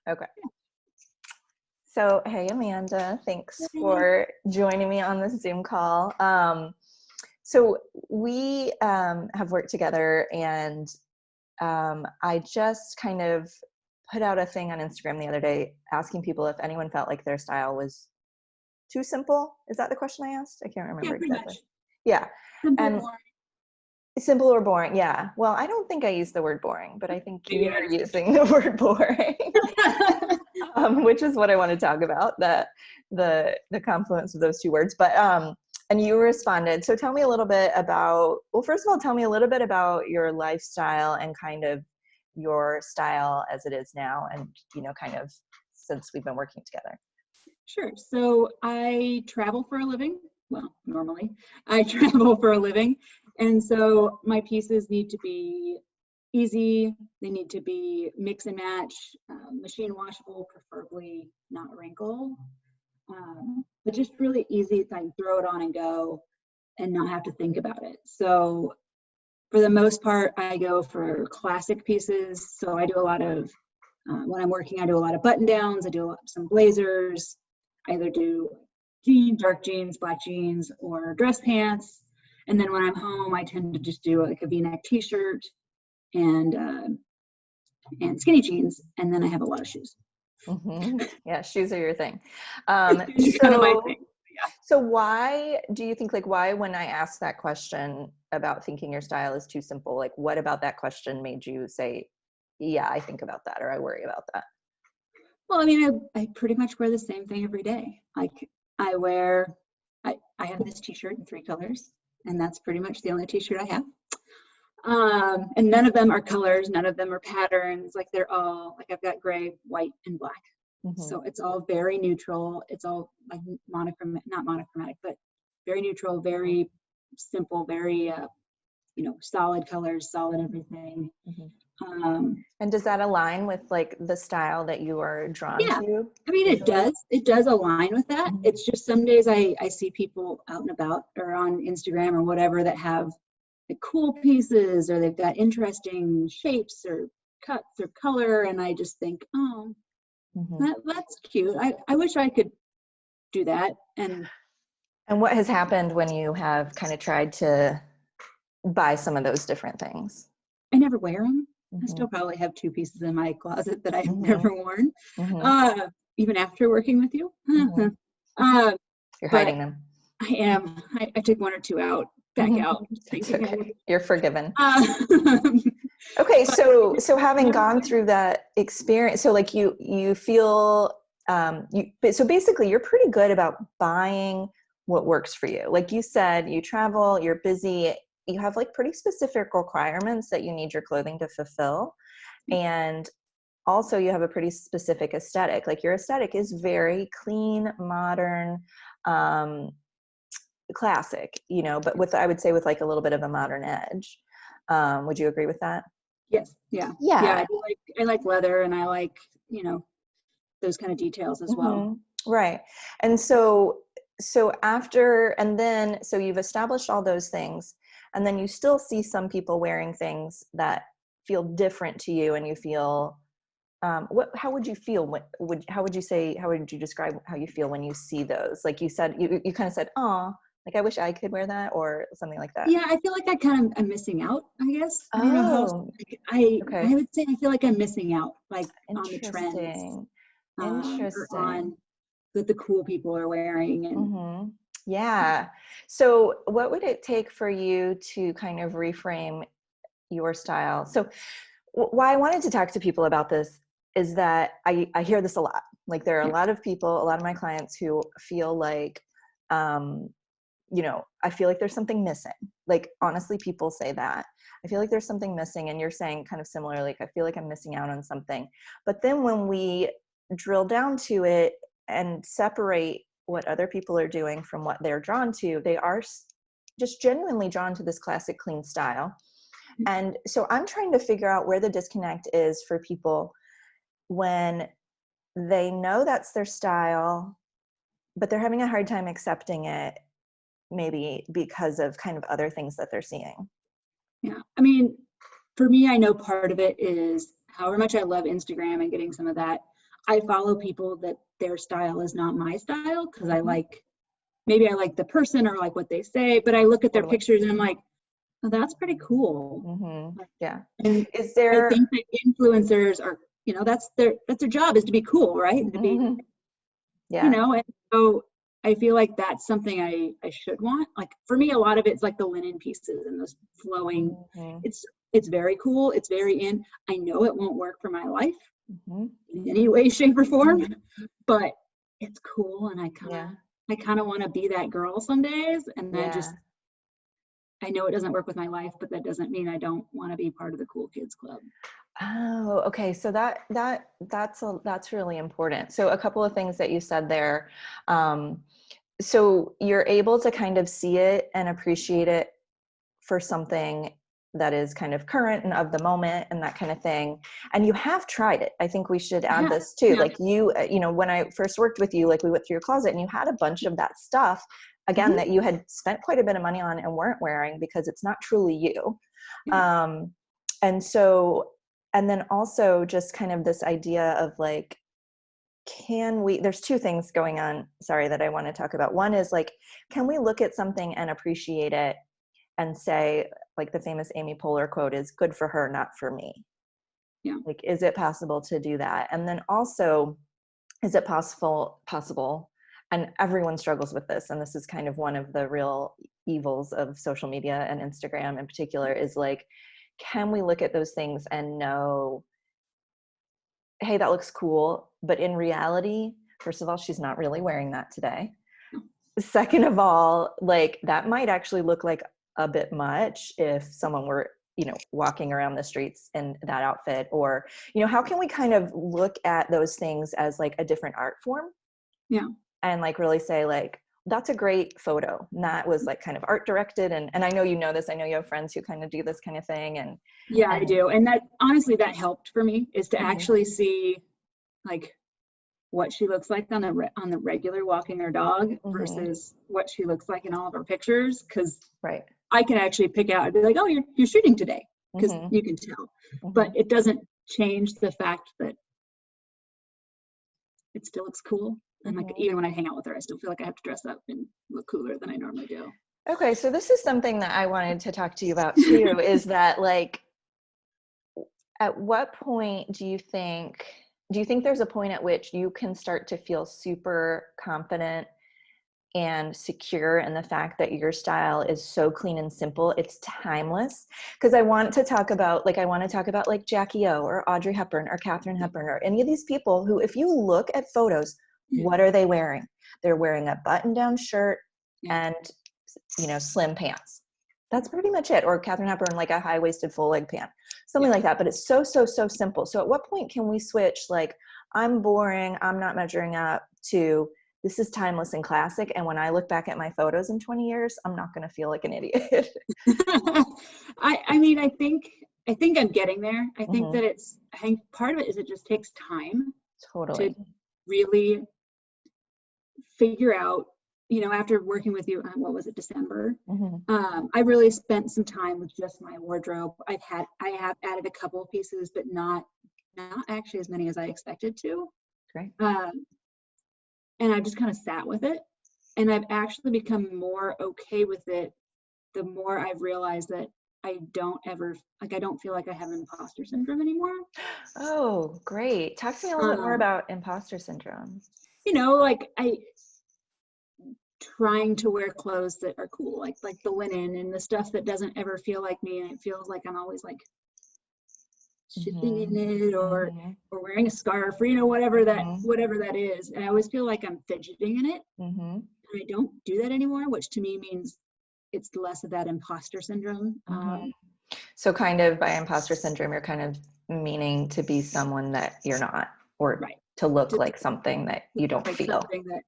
Okay. So, hey, Amanda, thanks Yay. for joining me on this Zoom call. So we have worked together, and I just kind of put out a thing on Instagram the other day asking people if anyone felt like their style was too simple. Is that the question I asked? I can't remember Pretty exactly. much. Yeah. Simple, And boring. simple or boring, yeah. Well, I don't think I used the word boring, but I think Maybe you're I did. using the word boring. Which is what I want to talk about, the confluence of those two words. But and you responded. So tell me a little bit about, well, first of all, tell me a little bit about your lifestyle and kind of your style as it is now, and kind of since we've been working together. Sure. So I travel for a living. Well, normally I travel for a living. And so my pieces need to be easy. They need to be mix and match, machine washable, preferably not wrinkle, but just really easy. So I can throw it on and go and not have to think about it. So for the most part, I go for classic pieces. So I do a lot of, when I'm working, I do a lot of button downs. I do some blazers. I either do jeans, dark jeans, black jeans, or dress pants. And then when I'm home, I tend to just do like a V-neck t-shirt and skinny jeans. And then I have a lot of shoes. Mm-hmm. Yeah, shoes are your thing. Shoes are kind of my thing. Yeah. So why do you think, like, why when I asked that question about thinking your style is too simple, like what about that question made you say, yeah, I think about that, or I worry about that? Well, I mean, I pretty much wear the same thing every day. Like I wear, I have this t-shirt in 3 colors, and that's pretty much the only t-shirt I have. And none of them are colors, none of them are patterns. Like they're all, like I've got gray, white, and black. Mm-hmm. So it's all very neutral. It's all like monochromatic, not monochromatic, but very neutral, very simple, very, solid colors, solid everything. Mm-hmm. And does that align with like the style that you are drawn yeah, to? I mean, it does align with that. Mm-hmm. It's just some days I see people out and about or on Instagram or whatever that have the cool pieces, or they've got interesting shapes or cuts or color. And I just think, oh, Mm-hmm. that's cute. I wish I could do that. And what has happened when you have kind of tried to buy some of those different things? I never wear them. Mm-hmm. I still probably have 2 pieces in my closet that I've Mm-hmm. never worn, Mm-hmm. even after working with you. Mm-hmm. You're hiding them. I am. I took 1 or 2 out, back out. It's okay. You're forgiven. Um, Okay, so having gone through that experience, so like you feel so basically you're pretty good about buying what works for you. Like you said, you travel, you're busy, you have like pretty specific requirements that you need your clothing to fulfill, and also you have a pretty specific aesthetic. Like your aesthetic is very clean, modern, classic, but with, I would say, with like a little bit of a modern edge. Would you agree with that? Yes. Yeah. Yeah. I like leather, and I like, those kind of details as well. Right. And so after, and then, so you've established all those things, and then you still see some people wearing things that feel different to you, and you feel, how would you feel? How would you describe how you feel when you see those? Like you said, you kind of said, oh, like I wish I could wear that, or something like that. Yeah, I feel like I'm missing out, I guess. Oh, I don't know how else, okay. I would say I feel like I'm missing out, like on the trends, Interesting. or on that the cool people are wearing. And yeah. So what would it take for you to kind of reframe your style? So why I wanted to talk to people about this is that I hear this a lot. Like there are a lot of people, a lot of my clients who feel like, I feel like there's something missing. Like, honestly, people say that. I feel like there's something missing. And you're saying kind of similar, like, I feel like I'm missing out on something. But then when we drill down to it and separate what other people are doing from what they're drawn to, they are just genuinely drawn to this classic, clean style. And so I'm trying to figure out where the disconnect is for people when they know that's their style, but they're having a hard time accepting it, maybe because of kind of other things that they're seeing. Yeah. I mean, for me, I know part of it is however much I love Instagram and getting some of that, I follow people that their style is not my style because I Mhm. like, maybe I like the person or like what they say, but I look at their Totally. pictures and I'm like, oh, that's pretty cool. Mm-hmm. Yeah. And Is I there, think that influencers are, that's their job, is to be cool, right? To be, Mhm. Yeah. and so I feel like that's something I should want. Like for me, a lot of it's like the linen pieces and those flowing. Mhm. It's very cool. It's very in. I know it won't work for my life Mhm. in any way, shape, or form, Mhm. but it's cool, and Yeah. I kind of want to be that girl some days. And Yeah. I know it doesn't work with my life, but that doesn't mean I don't want to be part of the cool kids club. Oh, okay. So that's really important. So a couple of things that you said there. Um, so you're able to kind of see it and appreciate it for something that is kind of current and of the moment and that kind of thing. And you have tried it. I think we should add Yeah, this too. yeah. Like when I first worked with you, like we went through your closet and you had a bunch of that stuff, again, Mhm. that you had spent quite a bit of money on and weren't wearing because it's not truly you. Yeah. Um, and so, and then also just kind of this idea of like, there's two things going on, sorry, that I want to talk about. One is like, can we look at something and appreciate it and say, like the famous Amy Poehler quote is, good for her, not for me. Yeah. Like, is it possible to do that? And then also, is it possible, and everyone struggles with this, and this is kind of one of the real evils of social media and Instagram in particular, is like, can we look at those things and know, hey, that looks cool, but in reality, first of all, she's not really wearing that today. Second of all, like that might actually look like a bit much if someone were, walking around the streets in that outfit, or, how can we kind of look at those things as like a different art form Yeah. and like really say like, that's a great photo. And that was like kind of art directed. And I know you know this, I know you have friends who kind of do this kind of thing. Yeah, I And do. And that, honestly, that helped for me, is to Mhm. actually see like what she looks like on the regular walking her dog Mhm. versus what she looks like in all of her pictures. Because Right. I can actually pick out and be like, oh, you're shooting today, because Mhm. you can tell. But Mhm. it doesn't change the fact that it still looks cool. And like, Mhm. even when I hang out with her, I still feel like I have to dress up and look cooler than I normally do. Okay, so this is something that I wanted to talk to you about too, is that like, at what point do you think there's a point at which you can start to feel super confident and secure in the fact that your style is so clean and simple, it's timeless? Because I want to talk about like Jackie O or Audrey Hepburn or Katherine Hepburn or any of these people who, if you look at photos, Yeah. what are they wearing? They're wearing a button-down shirt Yeah. and slim pants. That's pretty much it. Or Katherine Hepburn, like a high-waisted full leg pant, something Yeah. like that. But it's so, so, so simple. So at what point can we switch, like, I'm boring, I'm not measuring up, to this is timeless and classic, and when I look back at my photos in 20 years, I'm not going to feel like an idiot? I mean, I think I'm getting there. I think Hmm. that I think part of it is it just takes time to Totally. really figure out, after working with you, what was it, December? Hmm. I really spent some time with just my wardrobe. I have added a couple of pieces, but not actually as many as I expected to. Great. And I just kind of sat with it, and I've actually become more okay with it the more I've realized that I don't feel like I have imposter syndrome anymore. Oh, great. Talk to me a little bit more Um, about imposter syndrome. like I trying to wear clothes that are cool, like the linen and the stuff that doesn't ever feel like me, and it feels like I'm always like shifting in Hmm. it, or Hmm. wearing a scarf, or whatever that is. And I always feel like I'm fidgeting in it. Hmm. And I don't do that anymore, which to me means it's less of that imposter syndrome. Hmm. So kind of by imposter syndrome, you're kind of meaning to be someone that you're not, or Right. to look To like something that you don't like feel. something that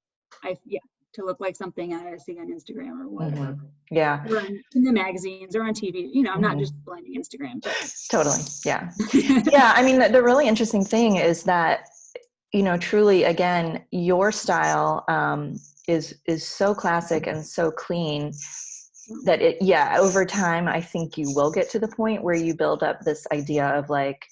to look like something I see on Instagram or whatever, Hmm. Yeah. or in the magazines or on TV. I'm not just Hmm. blending Instagram, but Totally. Yeah. Yeah. I mean, the really interesting thing is that, truly, again, your style is so classic and so clean that over time, I think you will get to the point where you build up this idea of like,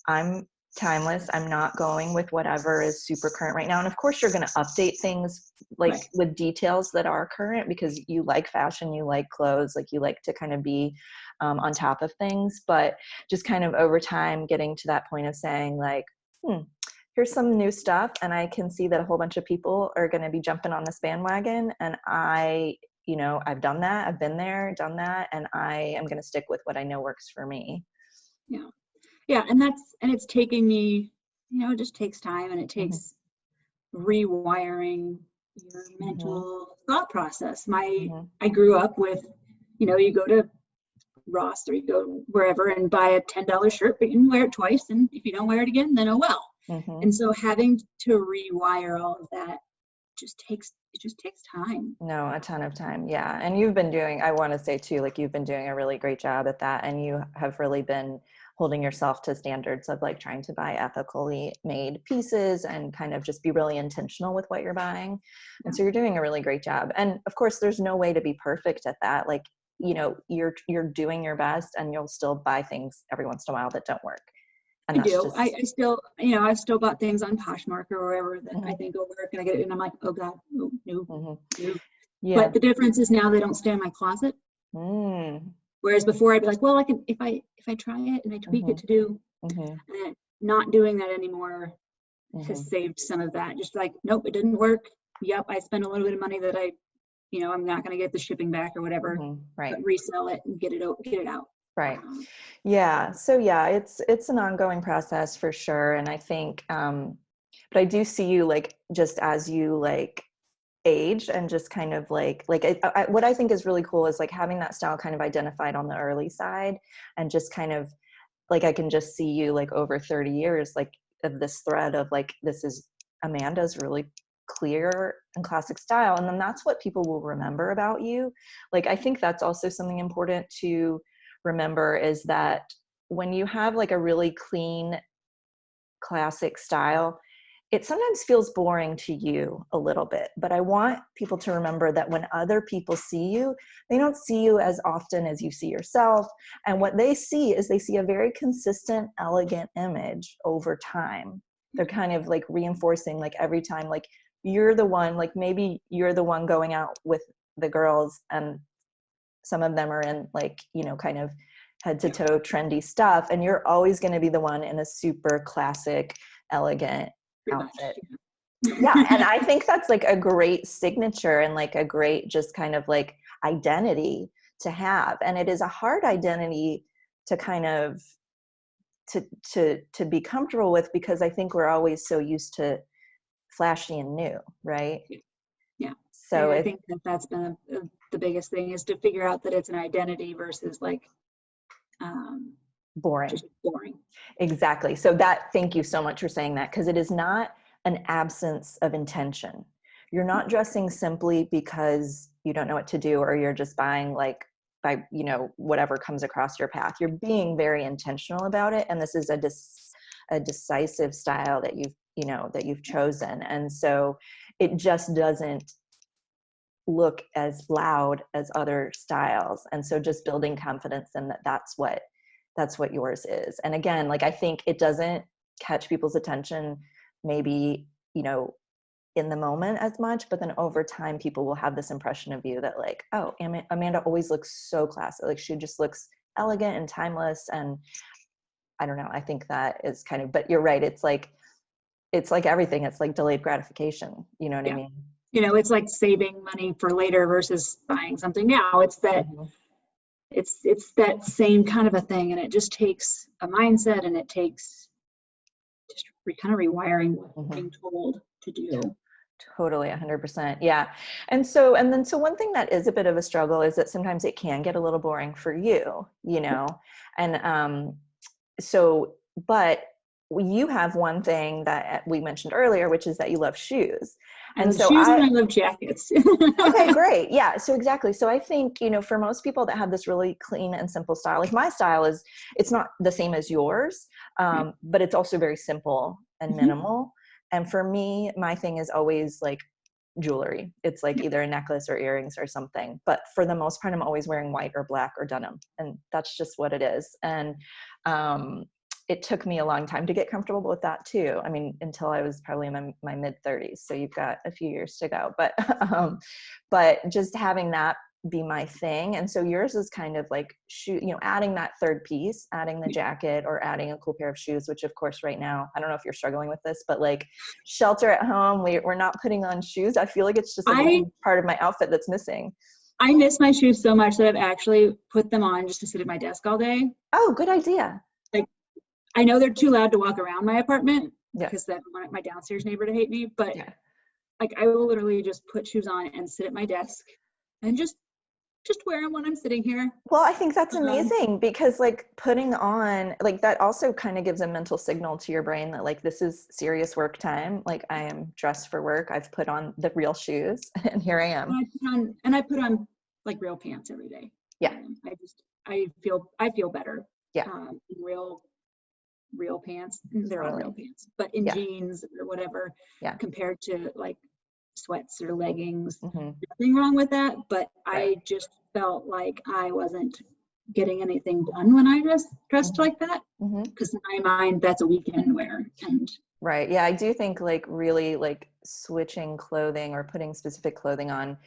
I'm timeless. I'm not going with whatever is super current right now. And of course you're going to update things like Right. with details that are current, because you like fashion, you like clothes, like you like to kind of be on top of things, but just kind of over time getting to that point of saying like, here's some new stuff. And I can see that a whole bunch of people are going to be jumping on this bandwagon. And I've done that. I've been there, done that. And I am going to stick with what I know works for me. Yeah. Yeah. And it's taking me, it just takes time, and it takes rewiring your mental thought process. I grew up with, you go to Ross or you go wherever and buy a $10 shirt, but you can wear it twice. And if you don't wear it again, then oh well. And so having to rewire all of that just takes time. No, a ton of time. Yeah. And you've been doing, I want to say too, like you've been doing a really great job at that. And you have really been holding yourself to standards of like trying to buy ethically made pieces and kind of just be really intentional with what you're buying. And so you're doing a really great job. And of course, there's no way to be perfect at that. Like, you're doing your best, and you'll still buy things every once in a while that don't work. And I do. I still, I've still bought things on Poshmark or wherever that I think will work, and I get it, and I'm like, oh God, no. Yeah. But the difference is now they don't stay in my closet. Whereas before I'd be like, well, I can, if I try it and I tweak it to do, and not doing that anymore has saved some of that. Just like, nope, it didn't work. Yep, I spent a little bit of money that I'm not going to get the shipping back or whatever. Right. But resell it and get it out. Right. Yeah. So yeah, it's an ongoing process for sure. And I think, but I do see you like, just as you like age and just kind of like what I think is really cool is like having that style kind of identified on the early side, and just kind of like, I can just see you like over 30 years, like of this thread of like, this is Amanda's really clear and classic style. And then that's what people will remember about you. Like, I think that's also something important to remember, is that when you have like a really clean classic style, it sometimes feels boring to you a little bit, but I want people to remember that when other people see you, they don't see you as often as you see yourself. And what they see is they see a very consistent, elegant image over time. They're kind of like reinforcing, like every time, like you're the one, like maybe you're the one going out with the girls, and some of them are in like, kind of head to toe trendy stuff. And you're always going to be the one in a super classic, elegant outfit. Yeah. And I think that's like a great signature and like a great just kind of like identity to have. And it is a hard identity to kind of to be comfortable with, because I think we're always so used to flashy and new, right? Yeah. So I think that's been the biggest thing, is to figure out that it's an identity versus like boring. Just boring. Exactly. So thank you so much for saying that, because it is not an absence of intention. You're not dressing simply because you don't know what to do, or you're just buying like by, whatever comes across your path. You're being very intentional about it. And this is a decisive style that you've chosen. And so it just doesn't look as loud as other styles. And so just building confidence in that's what yours is. And again, like, I think it doesn't catch people's attention maybe, in the moment as much, but then over time, people will have this impression of you that like, oh, Amanda always looks so classy. Like, she just looks elegant and timeless. And I don't know, I think that is kind of, but you're right. It's like everything. It's like delayed gratification. You know what I mean? It's like saving money for later versus buying something now. It's that it's that same kind of a thing, and it just takes a mindset, and it takes just kind of rewiring what being told to do. Totally, 100%. Yeah. And then one thing that is a bit of a struggle is that sometimes it can get a little boring for you, and but you have one thing that we mentioned earlier, which is that you love shoes. And so shoes, and I love jackets. Okay, great. Yeah. So exactly. So I think, for most people that have this really clean and simple style, like my style it's not the same as yours, but it's also very simple and minimal. And for me, my thing is always like jewelry. It's like either a necklace or earrings or something. But for the most part, I'm always wearing white or black or denim. And that's just what it is. And it took me a long time to get comfortable with that too. I mean, until I was probably in my mid 30s. So you've got a few years to go, but just having that be my thing. And so yours is kind of like adding that third piece, adding the jacket or adding a cool pair of shoes, which of course right now, I don't know if you're struggling with this, but like shelter at home, we're not putting on shoes. I feel like it's just like a part of my outfit that's missing. I miss my shoes so much that I've actually put them on just to sit at my desk all day. Oh, good idea. Like, I know they're too loud to walk around my apartment because I want my downstairs neighbor to hate me, but like I will literally just put shoes on and sit at my desk and just wear them when I'm sitting here. Well, I think that's amazing because like putting on like that also kind of gives a mental signal to your brain that like this is serious work time. Like I am dressed for work. I've put on the real shoes and here I am. And I put on like real pants every day. Yeah. I feel better. Yeah. Real pants. They're all real pants, but in jeans or whatever, compared to like sweats or leggings, nothing wrong with that. But I just felt like I wasn't getting anything done when I dressed like that, because in my mind that's a weekend wear. And yeah, I do think like really like switching clothing or putting specific clothing on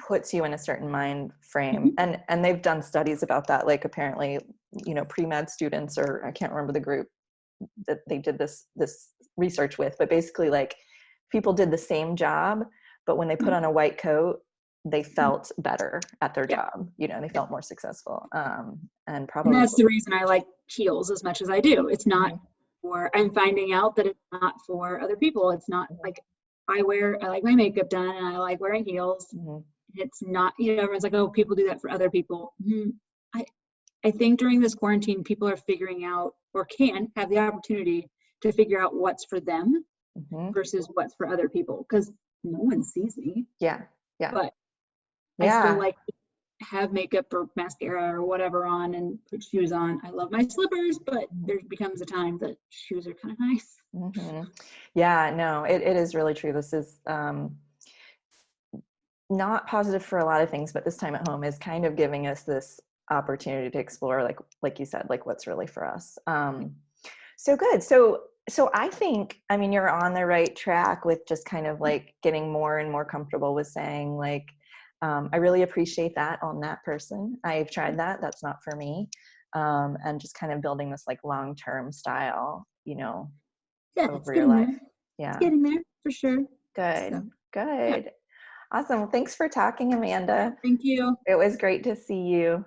puts you in a certain mind frame. And they've done studies about that. Like apparently, pre-med students, or I can't remember the group that they did this research with, but basically like people did the same job, but when they put on a white coat, they felt better at their job. They felt more successful. And that's the reason I like heels as much as I do. It's not I'm finding out that it's not for other people. It's not like I like my makeup done and I like wearing heels. It's not, everyone's like, oh, people do that for other people. I think during this quarantine, people are figuring out, or can have the opportunity to figure out what's for them versus what's for other people, because no one sees me. But I still like to have makeup or mascara or whatever on and put shoes on. I love my slippers, but there becomes a time that shoes are kind of nice. Yeah, no, it is really true. This is not positive for a lot of things, but this time at home is kind of giving us this opportunity to explore, like you said, like what's really for us. So good. So I think, I mean, you're on the right track with just kind of like getting more and more comfortable with saying like, I really appreciate that on that person. I've tried that. That's not for me. And just kind of building this like long-term style, over your life. It's getting there for sure. Good. Good. Awesome. Well, thanks for talking, Amanda. Thank you. It was great to see you.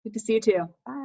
Good to see you too. Bye.